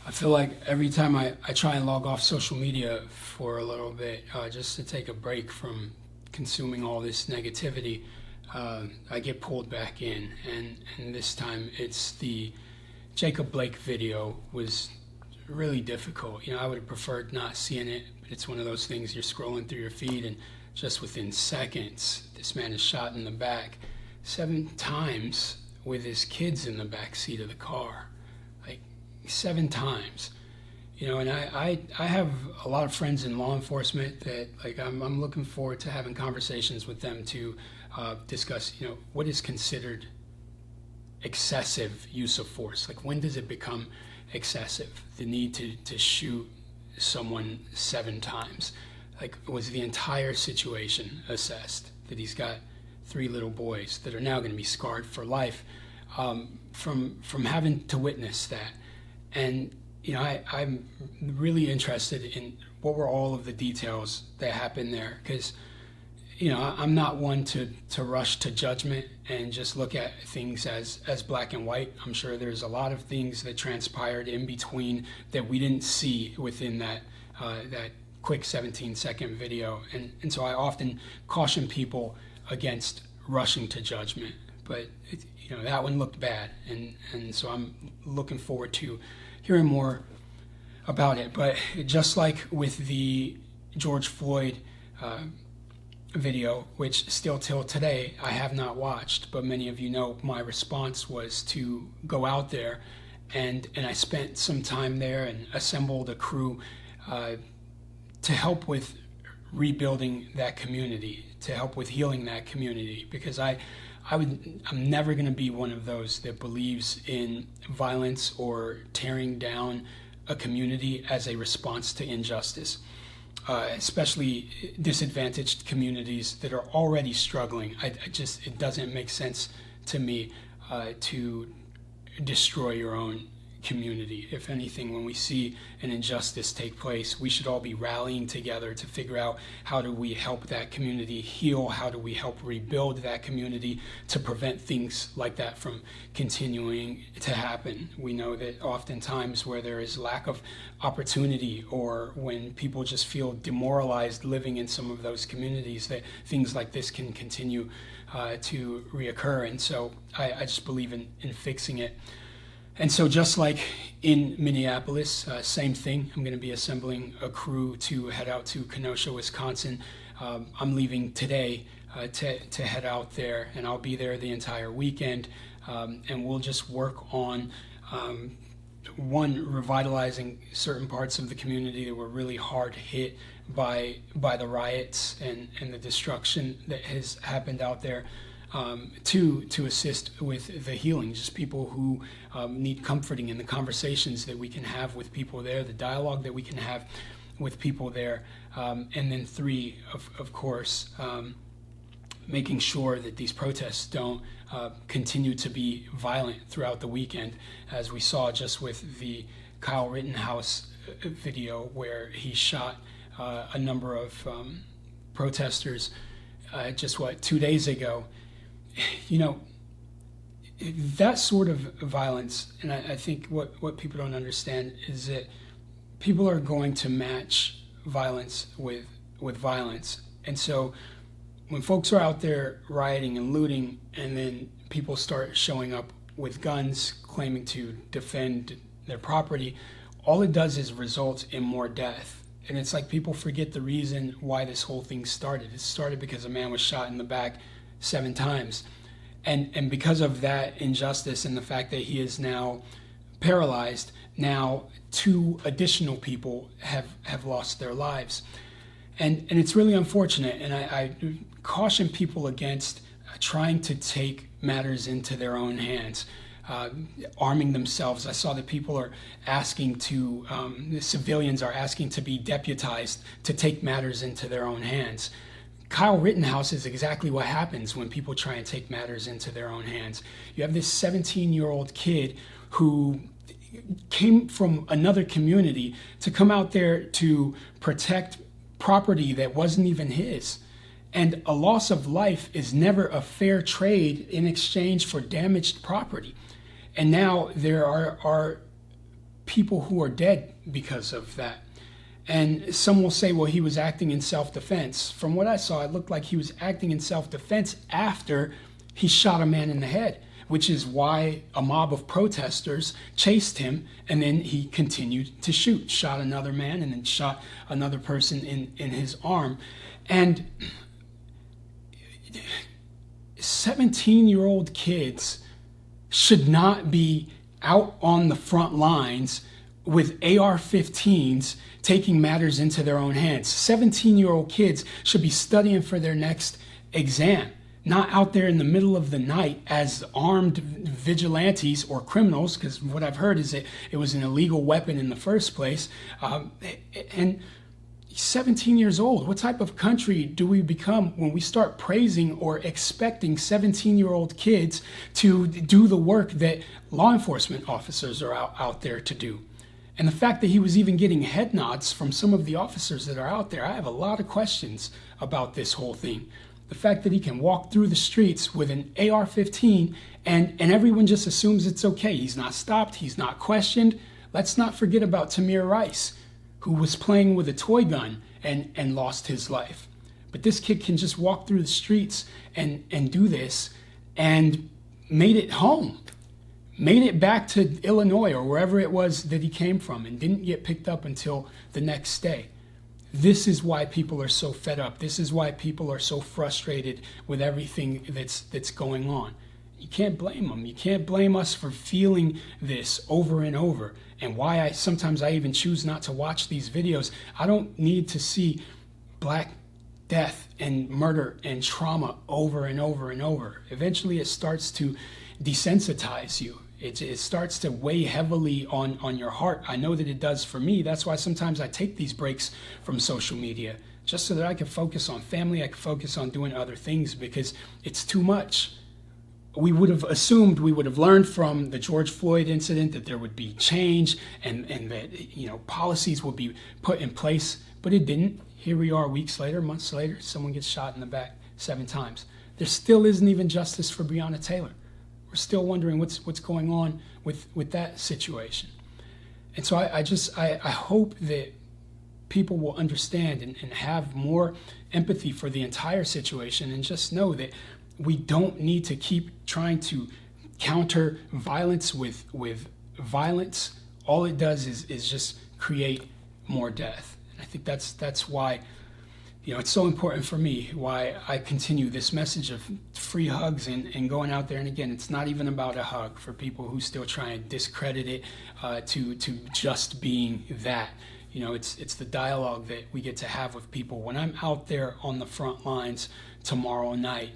I feel like every time I try and log off social media for a little bit, just to take a break from consuming all this negativity, I get pulled back in. And this time it's the Jacob Blake video was really difficult. I would have preferred not seeing it, but it's one of those things you're scrolling through your feed and just within seconds, this man is shot in the back 7 times with his kids in the back seat of the car. 7 times, and I have a lot of friends in law enforcement that I'm looking forward to having conversations with them to discuss, what is considered excessive use of force. When does it become excessive? The need to shoot someone 7 times. Was the entire situation assessed? That he's got 3 little boys that are now going to be scarred for life from having to witness that. And I'm really interested in what were all of the details that happened there, because I'm not one to rush to judgment and just look at things as black and white. I'm sure there's a lot of things that transpired in between that we didn't see within that quick 17-second video, and so I often caution people against rushing to judgment. But that one looked bad, and so I'm looking forward to hearing more about it. But just like with the George Floyd video, which still till today I have not watched, but many of you know my response was to go out there, and I spent some time there and assembled a crew to help with rebuilding that community, to help with healing that community, because I'm never going to be one of those that believes in violence or tearing down a community as a response to injustice, especially disadvantaged communities that are already struggling. It doesn't make sense to me to destroy your own community. If anything, when we see an injustice take place, we should all be rallying together to figure out how do we help that community heal, how do we help rebuild that community to prevent things like that from continuing to happen. We know that oftentimes where there is lack of opportunity, or when people just feel demoralized living in some of those communities, that things like this can continue to reoccur. And so I just believe in fixing it. And so just like in Minneapolis, same thing. I'm going to be assembling a crew to head out to Kenosha, Wisconsin. I'm leaving today to head out there, and I'll be there the entire weekend. And we'll just work on, revitalizing certain parts of the community that were really hard hit by the riots and the destruction that has happened out there. To assist with the healing, just people who need comforting, in the conversations that we can have with people there, the dialogue that we can have with people there. And then 3, of course, making sure that these protests don't continue to be violent throughout the weekend, as we saw just with the Kyle Rittenhouse video, where he shot a number of protesters just 2 days ago. That sort of violence, and I think what people don't understand is that people are going to match violence with violence. And so when folks are out there rioting and looting, and then people start showing up with guns claiming to defend their property, all it does is result in more death. And it's like people forget the reason why this whole thing started. It started because a man was shot in the back 7 times. And because of that injustice and the fact that he is now paralyzed, now 2 additional people have lost their lives. And it's really unfortunate. And I caution people against trying to take matters into their own hands, arming themselves. I saw that people are asking the civilians are asking to be deputized to take matters into their own hands. Kyle Rittenhouse is exactly what happens when people try and take matters into their own hands. You have this 17-year-old kid who came from another community to come out there to protect property that wasn't even his. And a loss of life is never a fair trade in exchange for damaged property. And now there are people who are dead because of that. And some will say, well, he was acting in self-defense. From what I saw, it looked like he was acting in self-defense after he shot a man in the head, which is why a mob of protesters chased him, and then he continued to shoot, shot another man, and then shot another person in his arm. And 17-year-old kids should not be out on the front lines with AR-15s taking matters into their own hands. 17-year-old kids should be studying for their next exam, not out there in the middle of the night as armed vigilantes or criminals, because what I've heard is that it was an illegal weapon in the first place. And 17 years old, what type of country do we become when we start praising or expecting 17-year-old kids to do the work that law enforcement officers are out there to do? And the fact that he was even getting head nods from some of the officers that are out there, I have a lot of questions about this whole thing. The fact that he can walk through the streets with an AR-15 and everyone just assumes it's okay. He's not stopped. He's not questioned. Let's not forget about Tamir Rice, who was playing with a toy gun and lost his life. But this kid can just walk through the streets and do this and made it home. Made it back to Illinois or wherever it was that he came from and didn't get picked up until the next day. This is why people are so fed up. This is why people are so frustrated with everything that's going on. You can't blame them. You can't blame us for feeling this over and over. And why sometimes I even choose not to watch these videos. I don't need to see black death and murder and trauma over and over and over. Eventually it starts to desensitize you. It starts to weigh heavily on your heart. I know that it does for me. That's why sometimes I take these breaks from social media, just so that I can focus on family, I can focus on doing other things, because it's too much. We would have assumed, we would have learned from the George Floyd incident that there would be change and that policies would be put in place, but it didn't. Here we are weeks later, months later, someone gets shot in the back 7 times. There still isn't even justice for Breonna Taylor. We're still wondering what's going on with that situation. And so I hope that people will understand and have more empathy for the entire situation, and just know that we don't need to keep trying to counter violence with violence. All it does is just create more death. And I think that's why it's so important for me, why I continue this message of free hugs and going out there. And again, it's not even about a hug for people who still try and discredit it to just being that. It's the dialogue that we get to have with people. When I'm out there on the front lines tomorrow night,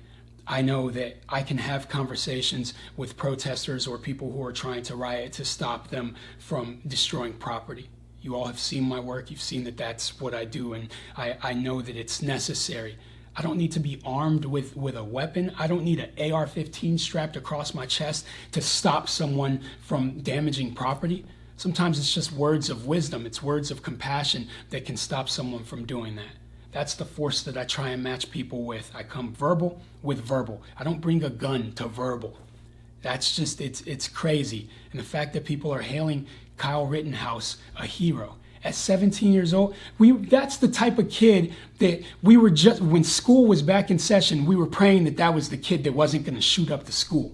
I know that I can have conversations with protesters or people who are trying to riot to stop them from destroying property. You all have seen my work. You've seen that that's what I do, and I know that it's necessary. I don't need to be armed with a weapon. I don't need an AR-15 strapped across my chest to stop someone from damaging property. Sometimes it's just words of wisdom. It's words of compassion that can stop someone from doing that. That's the force that I try and match people with. I come verbal with verbal. I don't bring a gun to verbal. That's just, it's crazy. And the fact that people are hailing Kyle Rittenhouse a hero at 17 years old, that's the type of kid that we were just, when school was back in session, we were praying that was the kid that wasn't going to shoot up the school.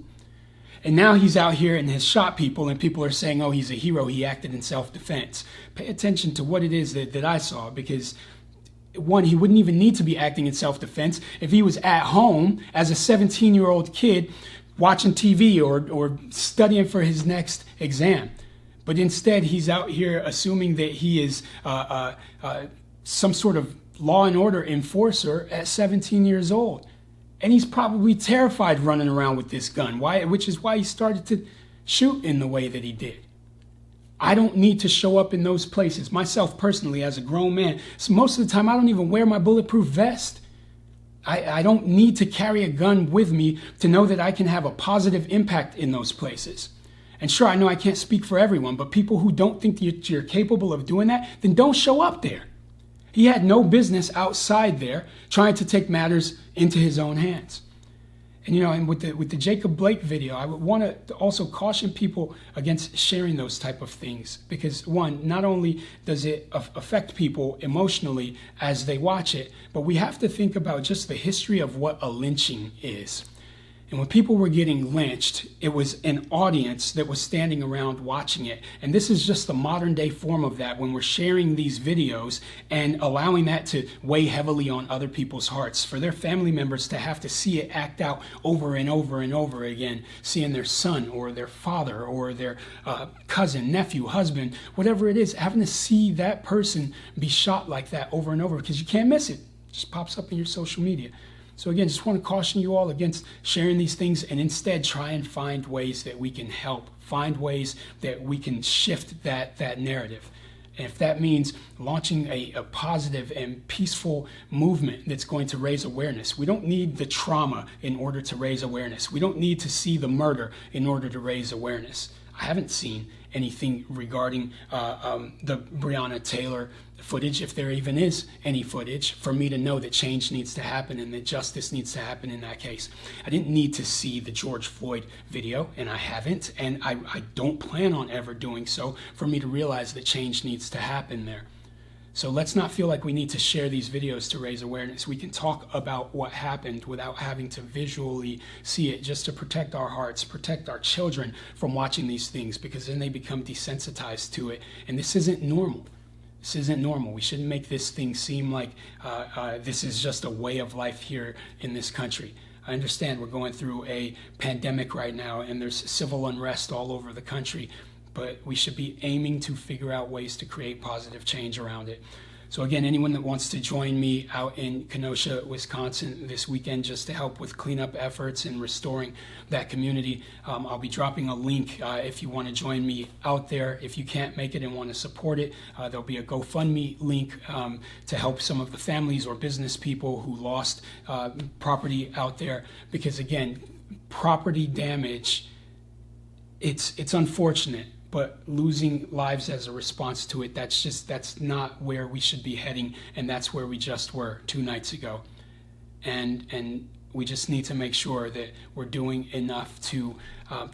And now he's out here and has shot people, and people are saying, oh, he's a hero, he acted in self-defense. Pay attention to what it is that I saw, because one, he wouldn't even need to be acting in self-defense if he was at home as a 17-year-old kid watching TV or studying for his next exam. But instead, he's out here assuming that he is some sort of law and order enforcer at 17 years old. And he's probably terrified running around with this gun, which is why he started to shoot in the way that he did. I don't need to show up in those places. Myself personally, as a grown man, so most of the time I don't even wear my bulletproof vest. I don't need to carry a gun with me to know that I can have a positive impact in those places. And sure, I know I can't speak for everyone, but people who don't think that you're capable of doing that, then don't show up there. He had no business outside there trying to take matters into his own hands. And with the Jacob Blake video, I would want to also caution people against sharing those type of things, because one, not only does it affect people emotionally as they watch it, but we have to think about just the history of what a lynching is. And when people were getting lynched, it was an audience that was standing around watching it. And this is just the modern day form of that, when we're sharing these videos and allowing that to weigh heavily on other people's hearts, for their family members to have to see it act out over and over and over again, seeing their son or their father or their cousin, nephew, husband, whatever it is, having to see that person be shot like that over and over, because you can't miss it. It just pops up in your social media. So again, just want to caution you all against sharing these things, and instead try and find ways that we can help, find ways that we can shift that narrative. And if that means launching a positive and peaceful movement that's going to raise awareness. We don't need the trauma in order to raise awareness. We don't need to see the murder in order to raise awareness. I haven't seen anything regarding the Breonna Taylor footage, if there even is any footage, for me to know that change needs to happen and that justice needs to happen in that case. I didn't need to see the George Floyd video, and I haven't, and I don't plan on ever doing so, for me to realize that change needs to happen there. So let's not feel like we need to share these videos to raise awareness. We can talk about what happened without having to visually see it, just to protect our hearts, protect our children from watching these things, because then they become desensitized to it. And this isn't normal. This isn't normal. We shouldn't make this thing seem like this is just a way of life here in this country. I understand we're going through a pandemic right now, and there's civil unrest all over the country, but we should be aiming to figure out ways to create positive change around it. So again, anyone that wants to join me out in Kenosha, Wisconsin this weekend, just to help with cleanup efforts and restoring that community, I'll be dropping a link if you want to join me out there. If you can't make it and want to support it, there'll be a GoFundMe link to help some of the families or business people who lost property out there. Because again, property damage, it's unfortunate, but losing lives as a response to it, that's not where we should be heading, and that's where we just were 2 nights ago. And we just need to make sure that we're doing enough to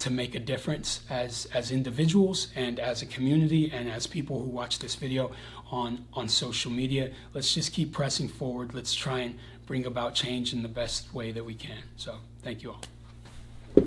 make a difference as individuals and as a community and as people who watch this video on social media. Let's just keep pressing forward. Let's try and bring about change in the best way that we can. So thank you all.